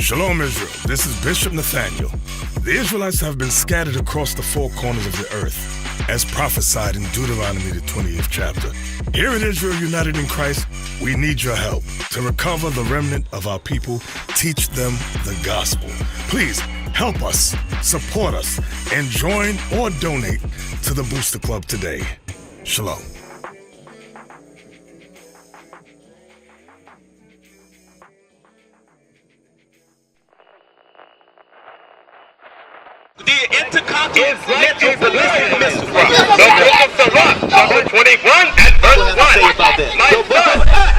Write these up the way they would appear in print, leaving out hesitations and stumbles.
Shalom Israel, this is Bishop Nathaniel. The Israelites have been scattered across the four corners of the earth, as prophesied in Deuteronomy the 20th chapter. Here in Israel United in Christ, we need your help to recover the remnant of our people, teach them the gospel. Please help us, support us, and join or donate to the Booster Club today. Shalom. The intercontinental ballistic missile. The book of Sirach, chapter 21 and verse 1.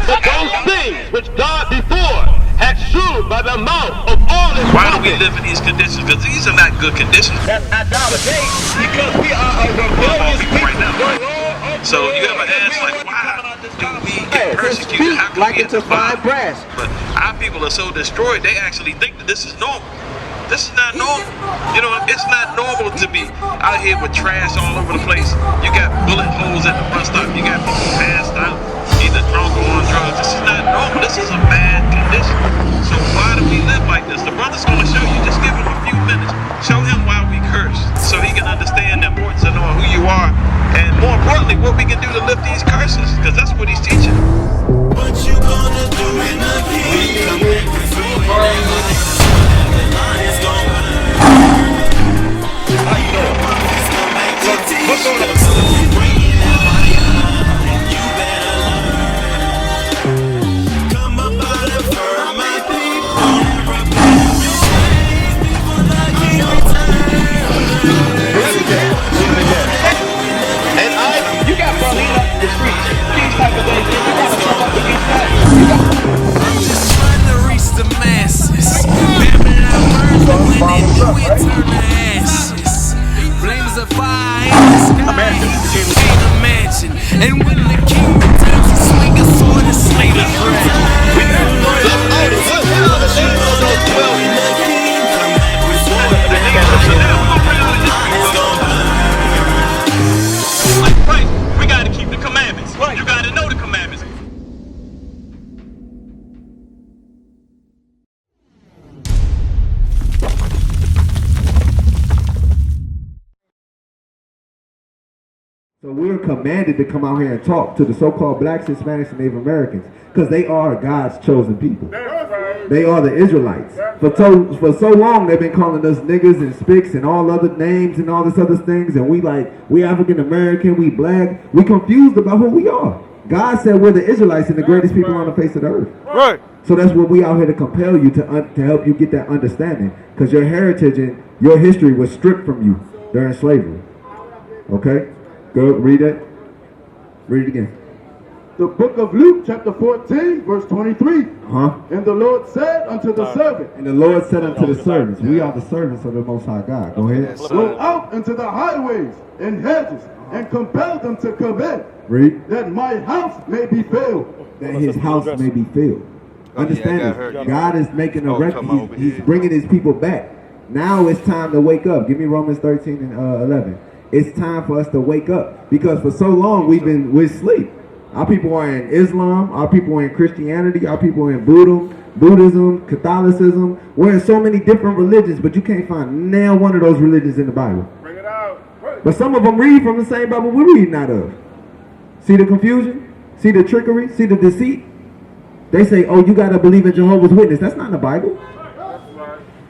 But those things which God before had shewed by the mouth of all his Why do we live in these conditions? Because these are not good conditions. That's idolatry. Because we are a rebellious people right now. So you ever ask, like, why do we get persecuted? How can we get to fine brass? But our people are so destroyed, they actually think that this is normal. This is not normal. You know, it's not normal to be out here with trash all over the place. You got bullet holes at the bus stop. You got people passed out, either drunk or on drugs. This is not normal. This is a bad condition. So why do we live like this? The brother's going to show you. Just give him a few minutes. Show him why we curse, so he can understand the importance of knowing who you are, and more importantly, what we can do to lift these curses, because that's what he's teaching. What you gonna do in the kingdom? What's going on? You got Berlin up the streets. These type of things. You gotta come up against that. I'm just trying to reach the masses. Babylon burns, but when it do, it turn to ashes. Flames of fire in the sky, you can't imagine. And when the king returns, he swing a sword and slay the dragon. Right, we gotta keep the commandments. You gotta know the commandments. So we're commanded to come out here and talk to the so-called blacks, Hispanics, and Native Americans, because they are God's chosen people. They are the Israelites. For so long, they've been calling us niggas and spics and all other names and all this other things, and we African American, we black, we confused about who we are. God said we're the Israelites and the greatest people on the face of the earth. Right. So that's what we out here to compel you to help you get that understanding, because your heritage and your history was stripped from you during slavery. Okay? Go read it. Read it again. The book of Luke, chapter 14, verse 23. Huh? And the Lord said unto the servant. And the Lord said unto the servants, we are the servants of the Most High God. Go ahead. Go out into the highways and hedges and compel them to come in. Read. That my house may be filled. That his house may be filled. Understand this. God is making a record. He's bringing his people back. Now it's time to wake up. Give me Romans 13 and 11. It's time for us to wake up, because for so long we're asleep. Our people are in Islam, our people are in Christianity, our people are in Buddhism, Catholicism. We're in so many different religions, but you can't find now one of those religions in the Bible. Bring it out. But some of them read from the same Bible we're reading out of. See the confusion? See the trickery? See the deceit? They say, oh, you got to believe in Jehovah's Witness. That's not in the Bible.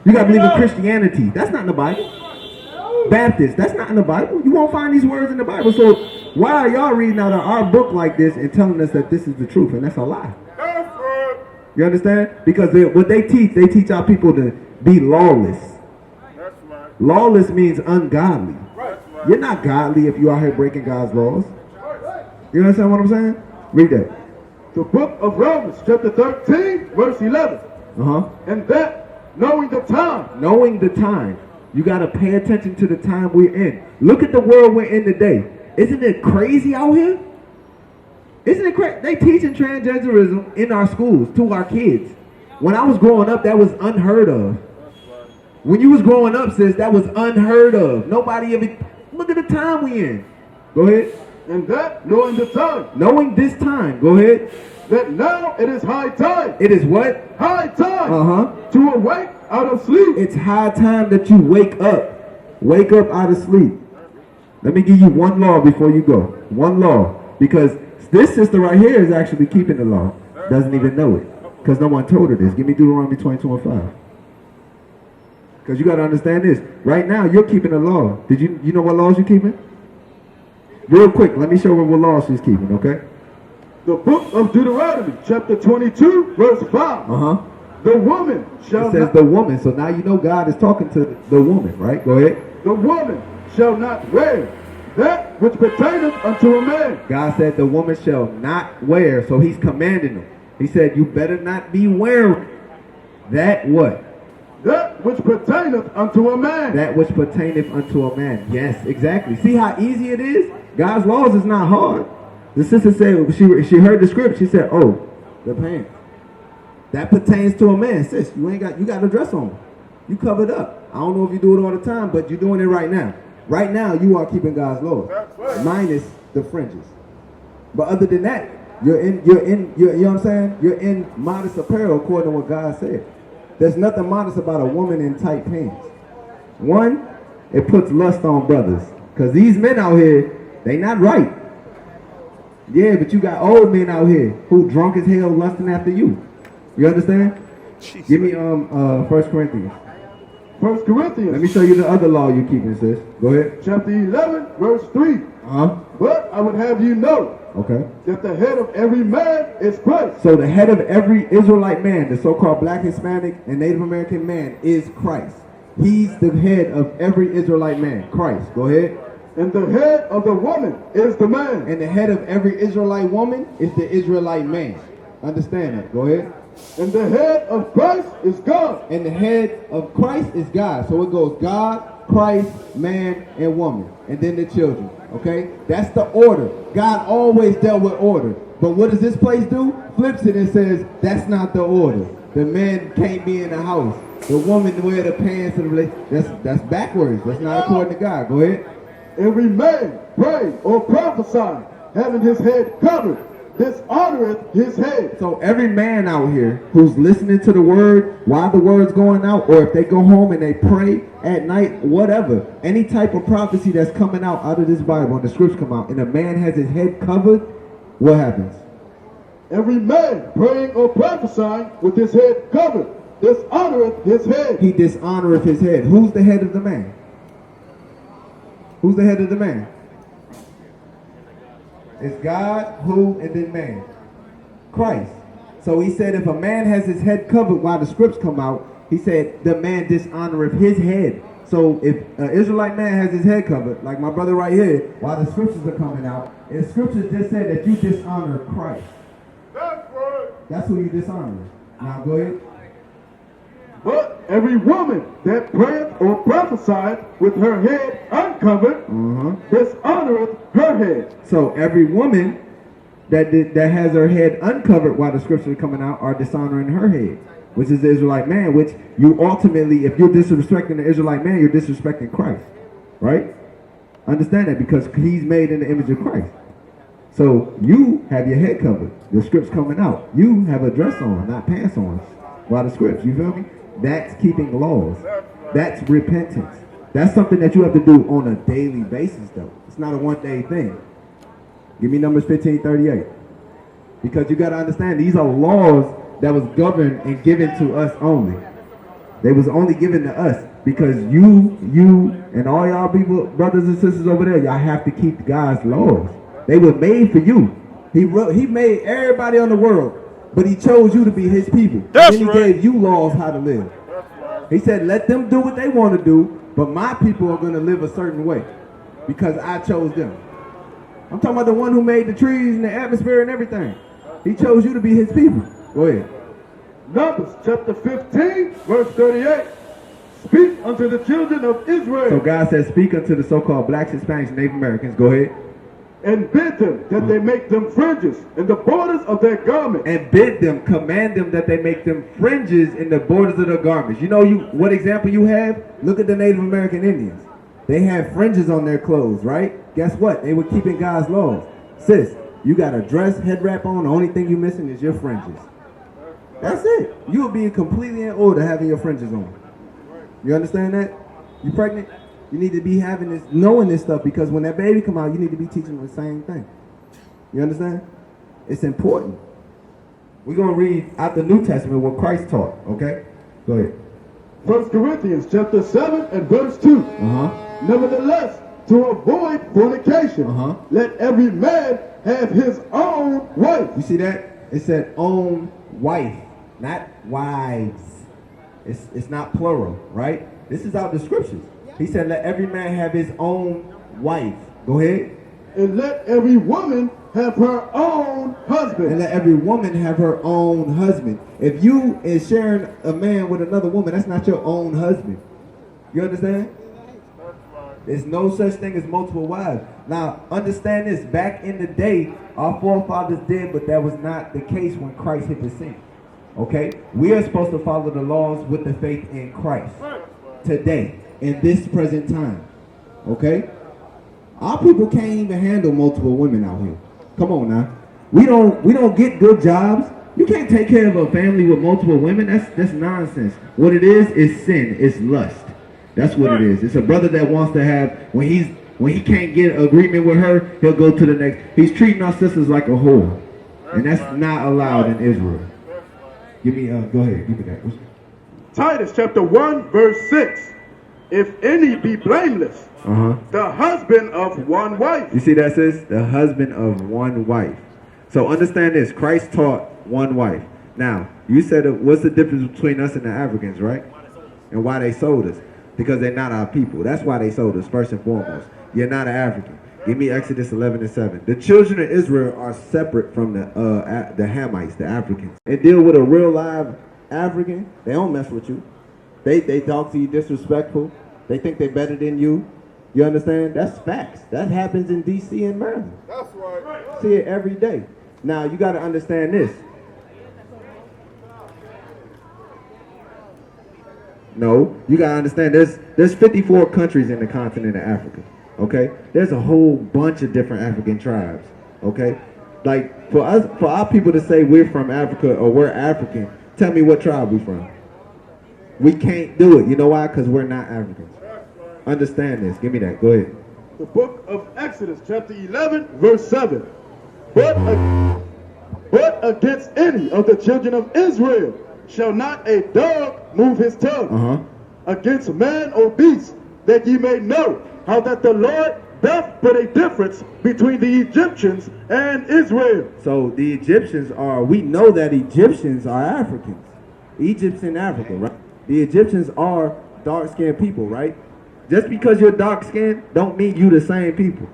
You got to believe in Christianity. That's not in the Bible. Baptist, that's not in the Bible. You won't find these words in the Bible. So why are y'all reading out of our book like this and telling us that this is the truth? And that's a lie. You understand? Because what they teach our people to be lawless. Lawless means ungodly. You're not godly if you're out here breaking God's laws. You understand what I'm saying? Read that. The book of Romans, chapter 13, verse 11. And that, knowing the time. Knowing the time. You got to pay attention to the time we're in. Look at the world we're in today. Isn't it crazy out here? Isn't it crazy? They teaching transgenderism in our schools to our kids. When I was growing up, that was unheard of. When you was growing up, sis, that was unheard of. Nobody ever... Look at the time we in. Go ahead. And that, knowing the time. Knowing this time. Go ahead. that now it is high time. It is what? High time. Uh-huh. To awake out of sleep. It's high time that you wake up. Wake up out of sleep. Let me give you one law before you go. One law. Because this sister right here is actually keeping the law. Doesn't even know it. Because no one told her this. Give me Deuteronomy 22:5. Because you got to understand this. Right now, you're keeping the law. Did you know what laws you're keeping? Real quick, let me show her what laws she's keeping, okay? The book of Deuteronomy, chapter 22, verse 5. Uh-huh. The woman shall It says not... the woman. So now you know God is talking to the woman, right? Go ahead. The woman shall not wear that which pertaineth unto a man. God said the woman shall not wear. So he's commanding them. He said you better not be wearing that what? That which pertaineth unto a man. That which pertaineth unto a man. Yes, exactly. See how easy it is? God's laws is not hard. The sister said, she heard the script. She said, oh, the pants. That pertains to a man. Sis, you got a dress on. You covered up. I don't know if you do it all the time, but you're doing it right now. Right now, you are keeping God's laws. Right. Minus the fringes. But other than that, you know what I'm saying? You're in modest apparel according to what God said. There's nothing modest about a woman in tight pants. One, it puts lust on brothers. Because these men out here, they not right. Yeah, but you got old men out here who drunk as hell lusting after you. You understand? Jesus. Give me 1 Corinthians. 1 Corinthians. Let me show you the other law you're keeping, sis. Go ahead. Chapter 11, verse 3. Uh-huh. But I would have you know okay. that the head of every man is Christ. So the head of every Israelite man, the so-called black, Hispanic, and Native American man is Christ. He's the head of every Israelite man. Christ. Go ahead. And the head of the woman is the man. And the head of every Israelite woman is the Israelite man. Understand that. Go ahead. And the head of Christ is God. And the head of Christ is God. So it goes God, Christ, man, and woman. And then the children. Okay? That's the order. God always dealt with order. But what does this place do? Flips it and says, that's not the order. The man can't be in the house. The woman wear the pants and the that's backwards. That's not according to God. Go ahead. Every man pray or prophesy, having his head covered, dishonoreth his head. So every man out here who's listening to the word while the word's going out, or if they go home and they pray at night, whatever, any type of prophecy that's coming out of this Bible and the scripts come out, and a man has his head covered, what happens? Every man praying or prophesying with his head covered, dishonoreth his head. He dishonoreth his head. Who's the head of the man? Who's the head of the man? It's God, who, and then man. Christ. So he said if a man has his head covered while the scripts come out, he said the man dishonoreth his head. So if an Israelite man has his head covered, like my brother right here, while the scriptures are coming out, and the scriptures just said that you dishonor Christ. That's right. That's who you dishonor. Now go ahead. But every woman that prayeth or prophesieth with her head uncovered, dishonoreth her head. So every woman that has her head uncovered while the scriptures are coming out are dishonoring her head, which is the Israelite man, which you ultimately, if you're disrespecting the Israelite man, you're disrespecting Christ, right? Understand that, because he's made in the image of Christ. So you have your head covered. The script's coming out. You have a dress on, not pants on, while the scripts, you feel me? That's keeping laws. That's repentance. That's something that you have to do on a daily basis, though. It's not a one-day thing. Give me Numbers 15:38. Because you got to understand, these are laws that was governed and given to us only. They was only given to us because you, and all y'all people, brothers and sisters over there, y'all have to keep God's laws. They were made for you. He made everybody on the world, but he chose you to be his people. That's and then he gave you laws how to live. He said, let them do what they want to do, but my people are going to live a certain way because I chose them. I'm talking about the one who made the trees and the atmosphere and everything. He chose you to be his people. Go ahead. Numbers chapter 15, verse 38. Speak unto the children of Israel. So God says, speak unto the so-called blacks, Hispanics, and Native Americans. Go ahead. And bid them that they make them fringes in the borders of their garments. And bid them, command them that they make them fringes in the borders of their garments. You know what example you have? Look at the Native American Indians. They have fringes on their clothes, right? Guess what? They were keeping God's laws. Sis, You got a dress, head wrap on. The only thing you missing is your fringes. That's it. You will be completely in order having your fringes on. You understand that? You pregnant? You need to be having this, knowing this stuff, because when that baby come out, you need to be teaching them the same thing. You understand? It's important. We're going to read out the New Testament what Christ taught, okay? Go ahead. 1 Corinthians chapter 7 and verse 2. Nevertheless, to avoid fornication, let every man have his own wife. You see that? It said own wife, not wives. It's not plural, right? This is out the scriptures. He said let every man have his own wife. Go ahead. And let every woman have her own husband. And let every woman have her own husband. If you is sharing a man with another woman, that's not your own husband. You understand? There's no such thing as multiple wives. Now, understand this. Back in the day, our forefathers did, but that was not the case when Christ hit the scene. Okay? We are supposed to follow the laws with the faith in Christ. Today, in this present time. Okay? Our people can't even handle multiple women out here. Come on now. We don't get good jobs. You can't take care of a family with multiple women. That's nonsense. What it is sin. It's lust. That's what it is. It's a brother that wants to have, when he can't get agreement with her, he'll go to the next. He's treating our sisters like a whore. And that's not allowed in Israel. Give me, go ahead, give me that. Titus chapter 1 verse 6. If any be blameless, the husband of one wife. You see that, sis? The husband of one wife. So understand this. Christ taught one wife. Now, you said, what's the difference between us and the Africans, right? And why they sold us? Because they're not our people. That's why they sold us, first and foremost. You're not an African. Give me Exodus 11 and 7. The children of Israel are separate from the Hamites, the Africans. And deal with a real live African, they don't mess with you. They talk to you disrespectful. They think they're better than you. You understand? That's facts. That happens in D.C. and Maryland. That's right. See it every day. Now, you got to understand this. No, you got to understand there's 54 countries in the continent of Africa. Okay? There's a whole bunch of different African tribes. Okay? Like, for our people to say we're from Africa or we're African, tell me what tribe we're from. We can't do it. You know why? Because we're not Africans. Understand this. Give me that. Go ahead. The book of Exodus, chapter 11, verse 7. But against any of the children of Israel shall not a dog move his tongue against man or beast, that ye may know how that the Lord doth put a difference between the Egyptians and Israel. So the Egyptians we know that Egyptians are Africans. Egypt's in Africa, right? The Egyptians are dark-skinned people, right? Just because you're dark-skinned don't mean you the same people.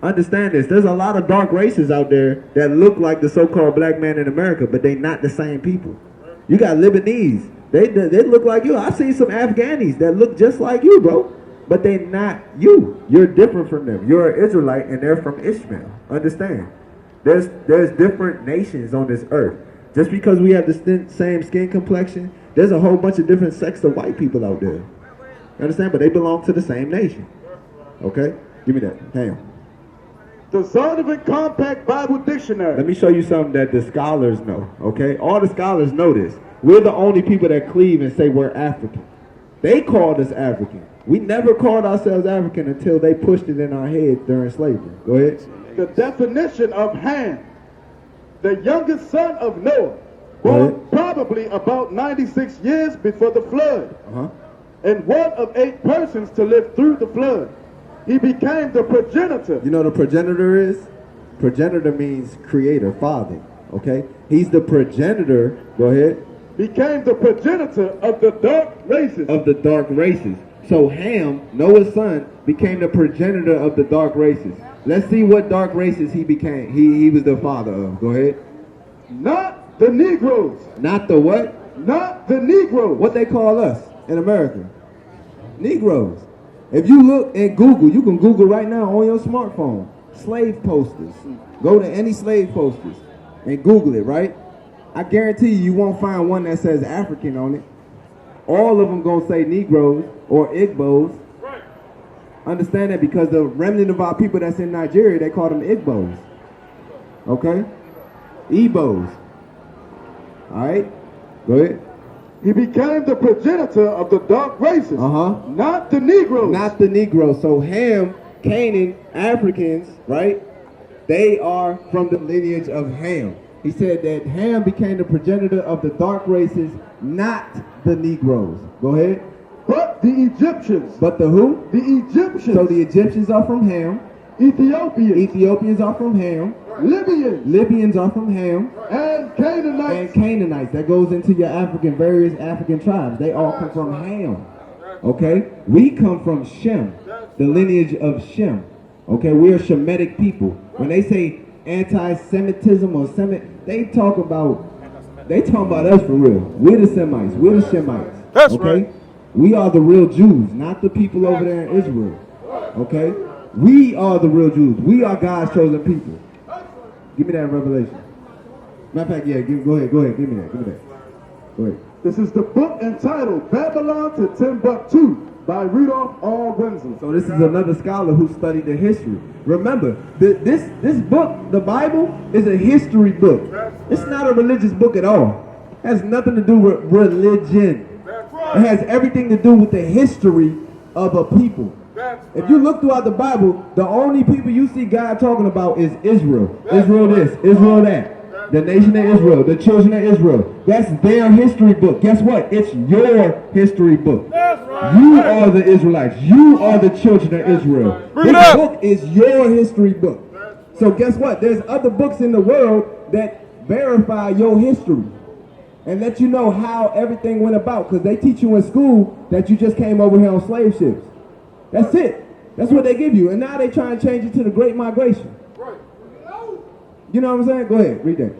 Understand this. There's a lot of dark races out there that look like the so-called black man in America, but they not the same people. You got Lebanese. They look like you. I've seen some Afghanis that look just like you, bro. But they not you. You're different from them. You're an Israelite and they're from Ishmael. Understand? There's different nations on this earth. Just because we have the same skin complexion, there's a whole bunch of different sects of white people out there. You understand? But they belong to the same nation. Okay? Give me that. Hang on. The Zondervan Compact Bible Dictionary. Let me show you something that the scholars know. Okay? All the scholars know this. We're the only people that cleave and say we're African. They called us African. We never called ourselves African until they pushed it in our heads during slavery. Go ahead. The definition of Ham, the youngest son of Noah, born probably about 96 years before the flood, and one of 8 persons to live through the flood. He became the progenitor. You know what a progenitor is? Progenitor means creator, father. Okay? He's the progenitor. Go ahead. Became the progenitor of the dark races. Of the dark races. So Ham, Noah's son, became the progenitor of the dark races. Let's see what dark races he became. He was the father of. Go ahead. Not the Negroes. Not the what? Not the Negroes. What they call us in America? Negroes. If you look at Google, you can Google right now on your smartphone, slave posters. Go to any slave posters and Google it, right? I guarantee you won't find one that says African on it. All of them gonna say Negroes or Igbos. Understand that, because the remnant of our people that's in Nigeria, they call them Igbos. Okay? Ebos. Alright? Go ahead. He became the progenitor of the dark races, not the Negroes. Not the Negroes. So Ham, Canaan, Africans, right? They are from the lineage of Ham. He said that Ham became the progenitor of the dark races, not the Negroes. Go ahead. But the Egyptians. But the who? The Egyptians. So the Egyptians are from Ham. Ethiopians. Ethiopians are from Ham. Libyans. Libyans are from Ham. And Canaanites. And Canaanites. That goes into your various African tribes. They all come from Ham. Okay? We come from Shem, the lineage of Shem. Okay? We are Shemitic people. When they say anti-Semitism or Semit, they talk about us for real. We're the Semites. We're the Shemites. That's okay? right. We are the real Jews, not the people over there in Israel. Okay? We are the real Jews. We are God's chosen people. Give me that revelation. Matter of fact, yeah, go ahead, give me that. Go ahead. This is the book entitled Babylon to Timbuktu by Rudolph R. Wenzel. So this is another scholar who studied the history. Remember, this book, the Bible, is a history book. It's not a religious book at all. It has nothing to do with religion. It has everything to do with the history of a people. If you look throughout the Bible, the only people you see God talking about is Israel. Israel this, Israel that. The nation of Israel, the children of Israel. That's their history book. Guess what? It's your history book. You are the Israelites. You are the children of Israel. This book is your history book. So guess what? There's other books in the world that verify your history and let you know how everything went about, because they teach you in school that you just came over here on slave ships. That's it. That's what they give you. And now they try and change it to the Great Migration. You know what I'm saying? Go ahead, read that.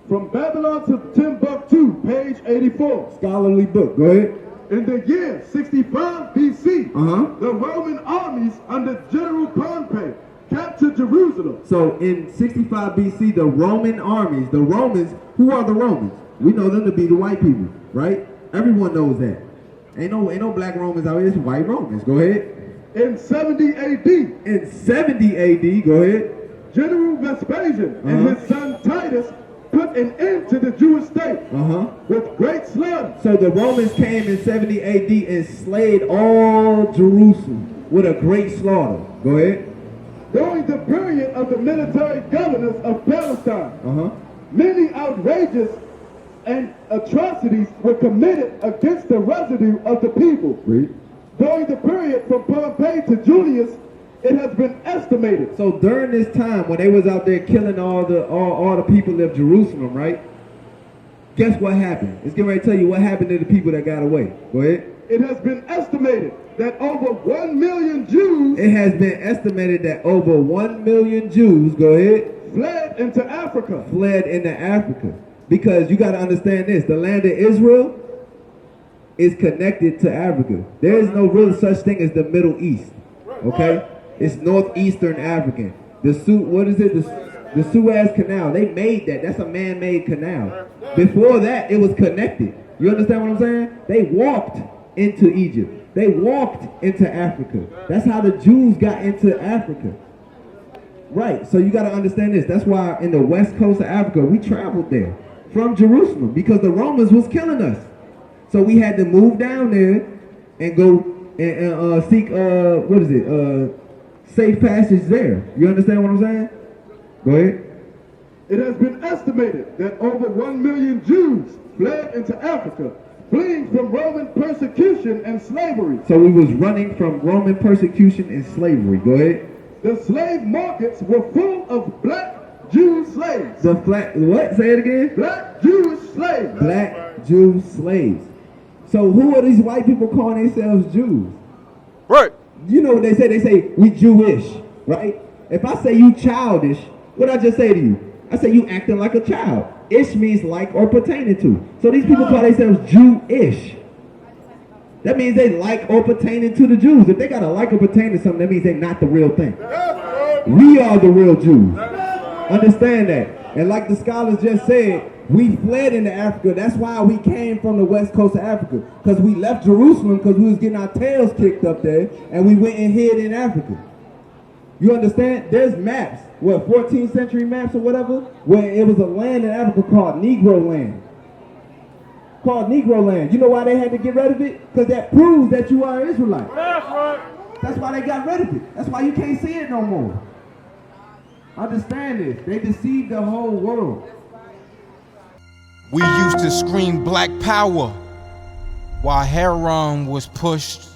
From Babylon to Timbuktu, page 84. Scholarly book. Go ahead. In the year 65 BC, the Roman armies under General Pompey captured Jerusalem. So in 65 BC, the Roman armies, the Romans, who are the Romans? We know them to be the white people, right? Everyone knows that. Ain't no black Romans out here, it's white Romans. Go ahead. In 70 AD. In 70 AD, go ahead. General Vespasian and his son Titus put an end to the Jewish state with great slaughter. So the Romans came in 70 AD and slayed all Jerusalem with a great slaughter. Go ahead. During the period of the military governors of Palestine, many outrageous and atrocities were committed against the residue of the people. Read. During the period from Pompey to Julius, it has been estimated. So during this time when they was out there killing all the people of Jerusalem, right? Guess what happened? It's getting ready to tell you what happened to the people that got away. Go ahead. It has been estimated that over 1 million Jews. It has been estimated that over 1 million Jews, go ahead, fled into Africa. Fled into Africa. Because you got to understand this, the land of Israel is connected to Africa. There is no real such thing as the Middle East. Okay? It's northeastern African. The Suez Canal. They made that. That's a man-made canal. Before that, it was connected. You understand what I'm saying? They walked into Egypt. They walked into Africa. That's how the Jews got into Africa. Right. So you got to understand this. That's why in the west coast of Africa, we traveled there from Jerusalem because the Romans was killing us. So we had to move down there and go and seek safe passage there. You understand what I'm saying? Go ahead. It has been estimated that over 1 million Jews fled into Africa, fleeing from Roman persecution and slavery. So we was running from Roman persecution and slavery. Go ahead. The slave markets were full of black Jewish slaves. What? Say it again. Black Jewish slaves. Black Jewish slaves. So who are these white people calling themselves Jews? Right. You know what they say? They say, we Jewish, right? If I say you childish, what I just say to you? I say you acting like a child. Ish means like or pertaining to. So these people call themselves Jewish. That means they like or pertaining to the Jews. If they got to like or pertain to something, that means they're not the real thing. We are the real Jews. Understand that. And like the scholars just said, we fled into Africa. That's why we came from the west coast of Africa. Because we left Jerusalem because we was getting our tails kicked up there. And we went and hid in Africa. You understand? There's maps, 14th century maps or whatever, where it was a land in Africa called Negro land. Called Negro land. You know why they had to get rid of it? Because that proves that you are Israelite. That's why they got rid of it. That's why you can't see it no more. Understand this. They deceived the whole world. We used to scream black power while heroin was pushed.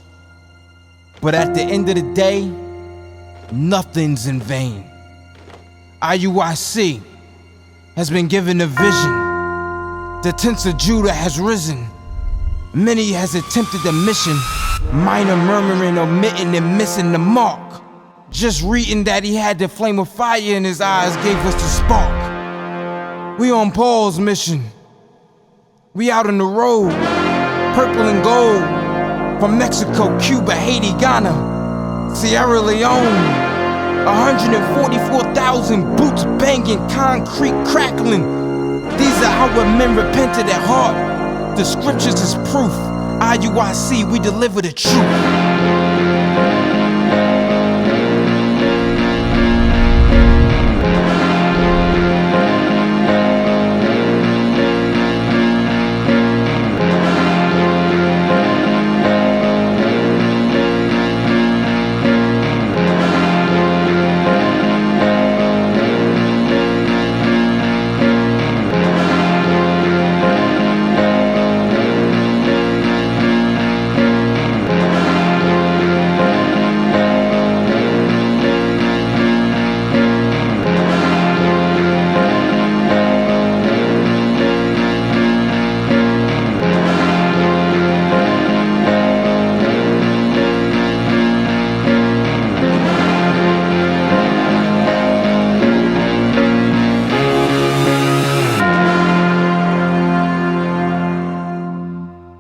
But at the end of the day, nothing's in vain. IUIC has been given a vision. The tents of Judah has risen. Many has attempted the mission. Minor murmuring, omitting, and missing the mark. Just reading that he had the flame of fire in his eyes gave us the spark. We on Paul's mission. We out on the road, purple and gold. From Mexico, Cuba, Haiti, Ghana, Sierra Leone. 144,000 boots banging, concrete crackling. These are our men repented at heart. The scriptures is proof. IUIC, we deliver the truth.